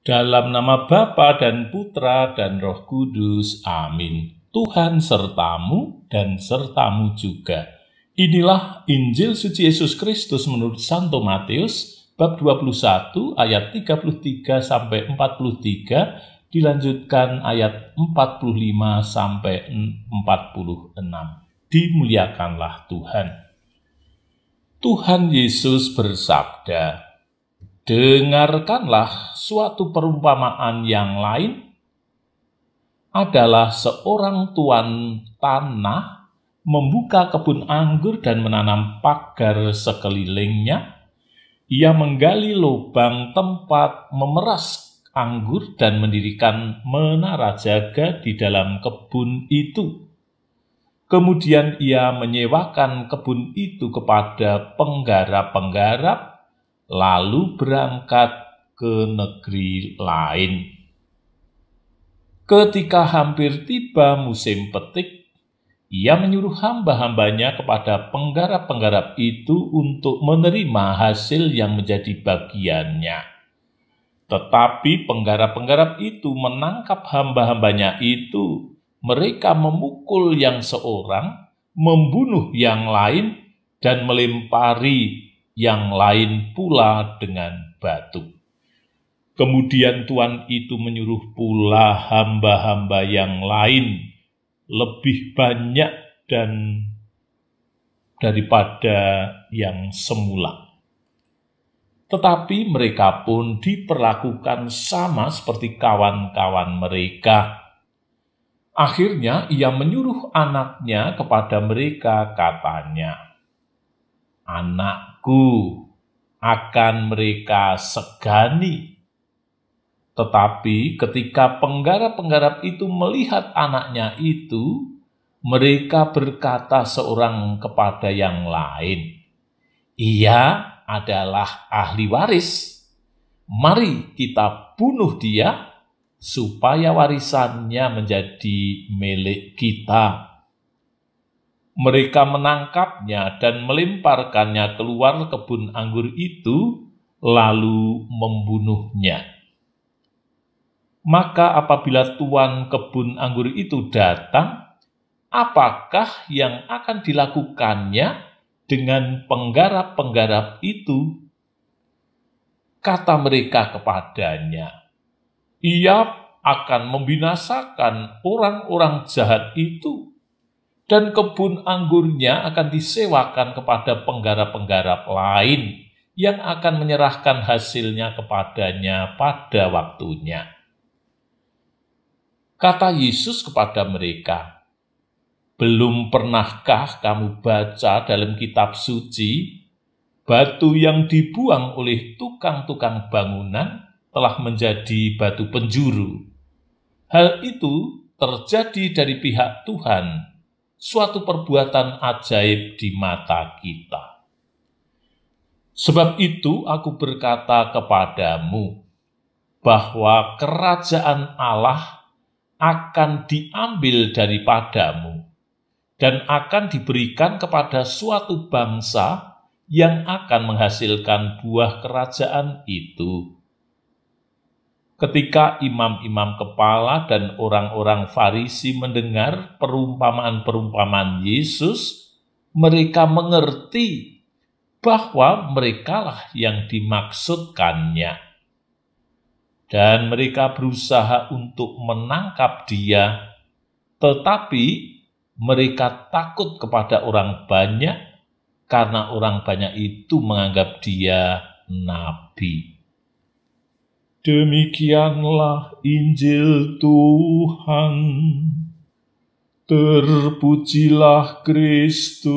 Dalam nama Bapa dan Putra dan Roh Kudus. Amin. Tuhan sertamu dan sertamu juga. Inilah Injil suci Yesus Kristus menurut Santo Matius, bab 21 ayat 33 sampai 43, dilanjutkan ayat 45 sampai 46. Dimuliakanlah Tuhan. Tuhan Yesus bersabda, "Dengarkanlah suatu perumpamaan yang lain. Adalah seorang tuan tanah membuka kebun anggur dan menanam pagar sekelilingnya. Ia menggali lubang tempat memeras anggur dan mendirikan menara jaga di dalam kebun itu. Kemudian ia menyewakan kebun itu kepada penggarap-penggarap, lalu berangkat ke negeri lain. Ketika hampir tiba musim petik, ia menyuruh hamba-hambanya kepada penggarap-penggarap itu untuk menerima hasil yang menjadi bagiannya. Tetapi penggarap-penggarap itu menangkap hamba-hambanya itu. Mereka memukul yang seorang, membunuh yang lain, dan melempari yang lain pula dengan batu. Kemudian tuan itu menyuruh pula hamba-hamba yang lain lebih banyak dan daripada yang semula. Tetapi mereka pun diperlakukan sama seperti kawan-kawan mereka. Akhirnya ia menyuruh anaknya kepada mereka, katanya, 'Anakku, akan mereka segani.' Tetapi ketika penggarap-penggarap itu melihat anaknya itu, mereka berkata seorang kepada yang lain, 'Ia adalah ahli waris. Mari kita bunuh dia, supaya warisannya menjadi milik kita.' Mereka menangkapnya dan melemparkannya keluar kebun anggur itu, lalu membunuhnya. Maka apabila tuan kebun anggur itu datang, apakah yang akan dilakukannya dengan penggarap-penggarap itu?" Kata mereka kepadanya, "Ia akan membinasakan orang-orang jahat itu, dan kebun anggurnya akan disewakan kepada penggarap-penggarap lain yang akan menyerahkan hasilnya kepadanya pada waktunya." Kata Yesus kepada mereka, "Belum pernahkah kamu baca dalam kitab suci, batu yang dibuang oleh tukang-tukang bangunan telah menjadi batu penjuru? Hal itu terjadi dari pihak Tuhan, suatu perbuatan ajaib di mata kita. Sebab itu aku berkata kepadamu, bahwa kerajaan Allah akan diambil daripadamu dan akan diberikan kepada suatu bangsa yang akan menghasilkan buah kerajaan itu." Ketika imam-imam kepala dan orang-orang Farisi mendengar perumpamaan-perumpamaan Yesus, mereka mengerti bahwa merekalah yang dimaksudkannya. Dan mereka berusaha untuk menangkap dia, tetapi mereka takut kepada orang banyak, karena orang banyak itu menganggap dia nabi. Demikianlah Injil Tuhan. Terpujilah Kristus.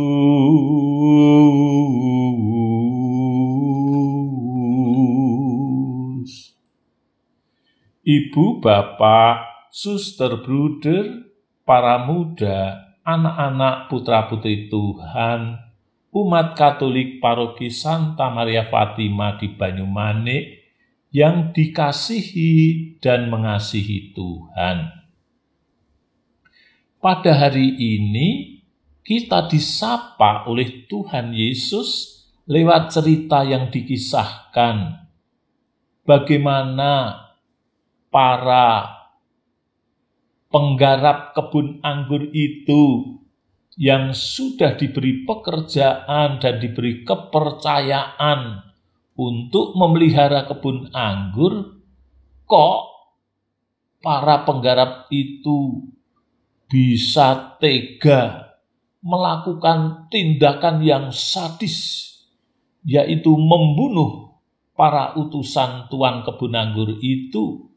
Ibu, bapak, suster, bruder, para muda, anak-anak, putra-putri Tuhan, umat Katolik Paroki Santa Maria Fatima di Banyumanik, yang dikasihi dan mengasihi Tuhan. Pada hari ini kita disapa oleh Tuhan Yesus lewat cerita yang dikisahkan. Bagaimana para penggarap kebun anggur itu yang sudah diberi pekerjaan dan diberi kepercayaan untuk memelihara kebun anggur, kok para penggarap itu bisa tega melakukan tindakan yang sadis, yaitu membunuh para utusan tuan kebun anggur itu,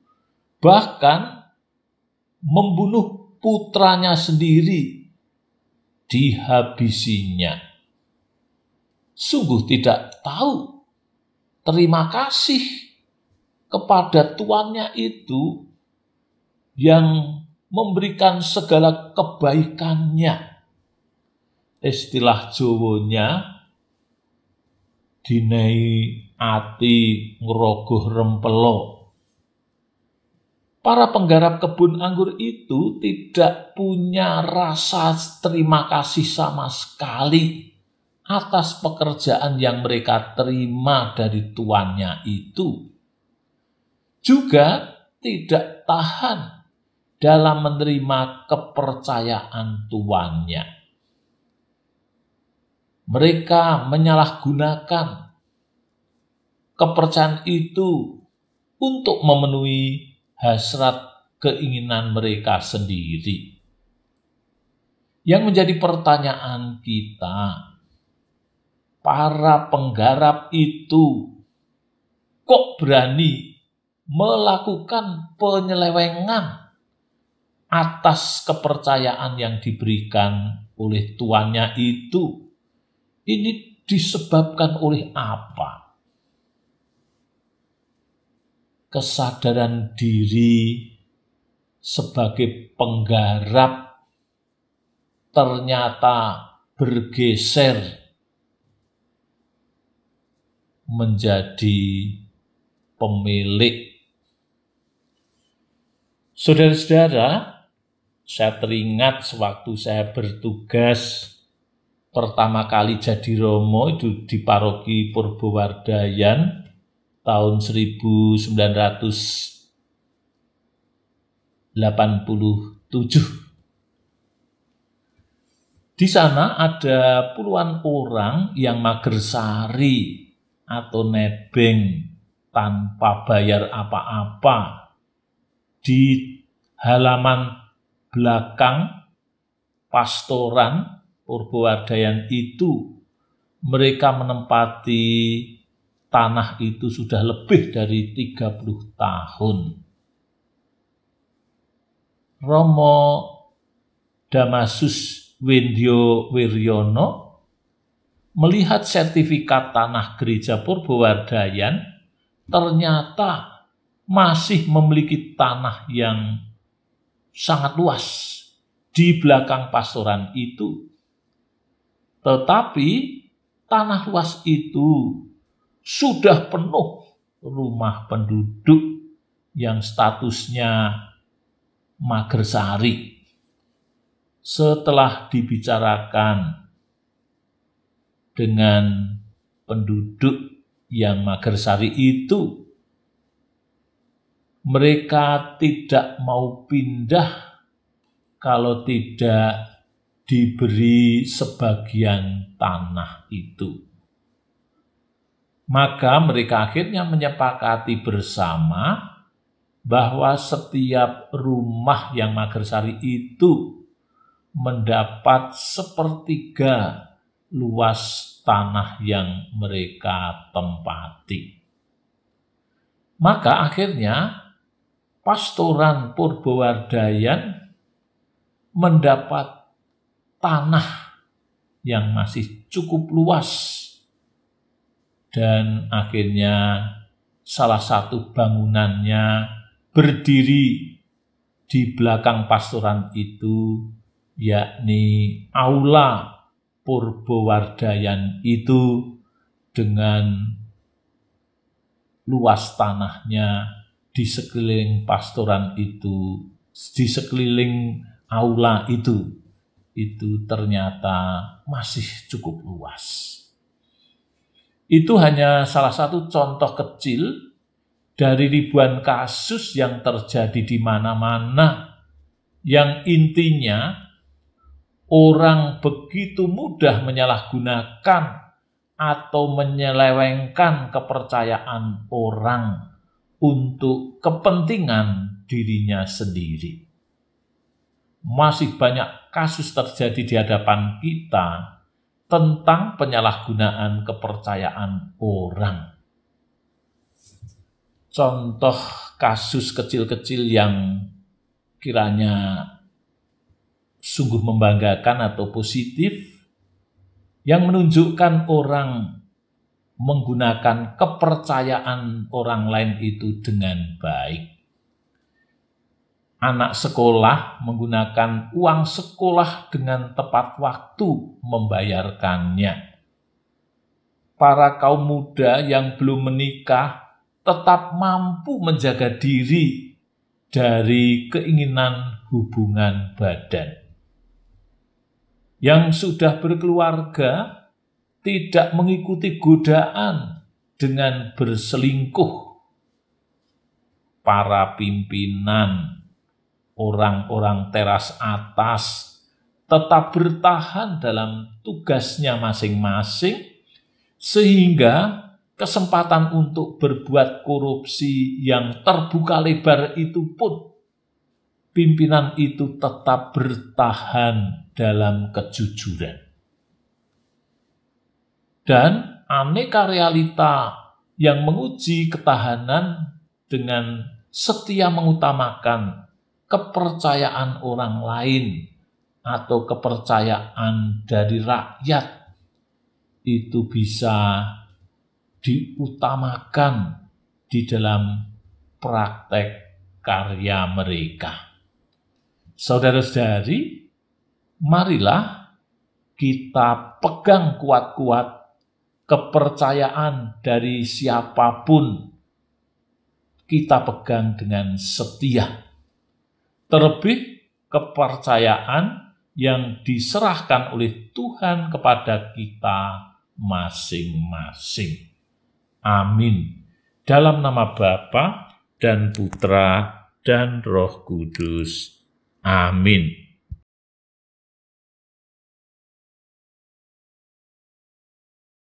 bahkan membunuh putranya sendiri, dihabisinya. Sungguh tidak tahu terima kasih kepada tuannya itu yang memberikan segala kebaikannya. Istilah Jawanya, dinehi ati ngrogoh rempelo. Para penggarap kebun anggur itu tidak punya rasa terima kasih sama sekali atas pekerjaan yang mereka terima dari tuannya itu. Juga tidak tahan dalam menerima kepercayaan tuannya. Mereka menyalahgunakan kepercayaan itu untuk memenuhi hasrat keinginan mereka sendiri. Yang menjadi pertanyaan kita, para penggarap itu kok berani melakukan penyelewengan atas kepercayaan yang diberikan oleh tuannya itu? Ini disebabkan oleh apa? Kesadaran diri sebagai penggarap ternyata bergeser menjadi pemilik. Saudara-saudara, saya teringat sewaktu saya bertugas pertama kali jadi romo itu di paroki Purbowardayan tahun 1987. Di sana ada puluhan orang yang magersari atau nebeng tanpa bayar apa-apa di halaman belakang pastoran Purbowardayan itu. Mereka menempati tanah itu sudah lebih dari 30 tahun. Romo Damasus Wendyo Wiryono melihat sertifikat tanah gereja Purbowardayan, ternyata masih memiliki tanah yang sangat luas di belakang pastoran itu. Tetapi tanah luas itu sudah penuh rumah penduduk yang statusnya magersari. Setelah dibicarakan dengan penduduk yang magersari itu, mereka tidak mau pindah kalau tidak diberi sebagian tanah itu. Maka mereka akhirnya menyepakati bersama bahwa setiap rumah yang magersari itu mendapat sepertiga luas tanah yang mereka tempati. Maka akhirnya pastoran Purbowardayan mendapat tanah yang masih cukup luas. Dan akhirnya salah satu bangunannya berdiri di belakang pastoran itu, yakni aula Purbowardayan itu dengan luas tanahnya di sekeliling pastoran itu, di sekeliling aula itu ternyata masih cukup luas. Itu hanya salah satu contoh kecil dari ribuan kasus yang terjadi di mana-mana, yang intinya orang begitu mudah menyalahgunakan atau menyelewengkan kepercayaan orang untuk kepentingan dirinya sendiri. Masih banyak kasus terjadi di hadapan kita tentang penyalahgunaan kepercayaan orang. Contoh kasus kecil-kecil yang kiranya sungguh membanggakan atau positif, yang menunjukkan orang menggunakan kepercayaan orang lain itu dengan baik. Anak sekolah menggunakan uang sekolah dengan tepat waktu membayarkannya. Para kaum muda yang belum menikah tetap mampu menjaga diri dari keinginan hubungan badan. Yang sudah berkeluarga tidak mengikuti godaan dengan berselingkuh. Para pimpinan, orang-orang teras atas tetap bertahan dalam tugasnya masing-masing, sehingga kesempatan untuk berbuat korupsi yang terbuka lebar itu pun pimpinan itu tetap bertahan dalam kejujuran. Dan aneka realita yang menguji ketahanan dengan setia mengutamakan kepercayaan orang lain atau kepercayaan dari rakyat itu bisa diutamakan di dalam praktek karya mereka. Saudara-saudari, marilah kita pegang kuat-kuat kepercayaan dari siapapun, kita pegang dengan setia. Terlebih kepercayaan yang diserahkan oleh Tuhan kepada kita masing-masing. Amin. Dalam nama Bapa dan Putra dan Roh Kudus. Amin.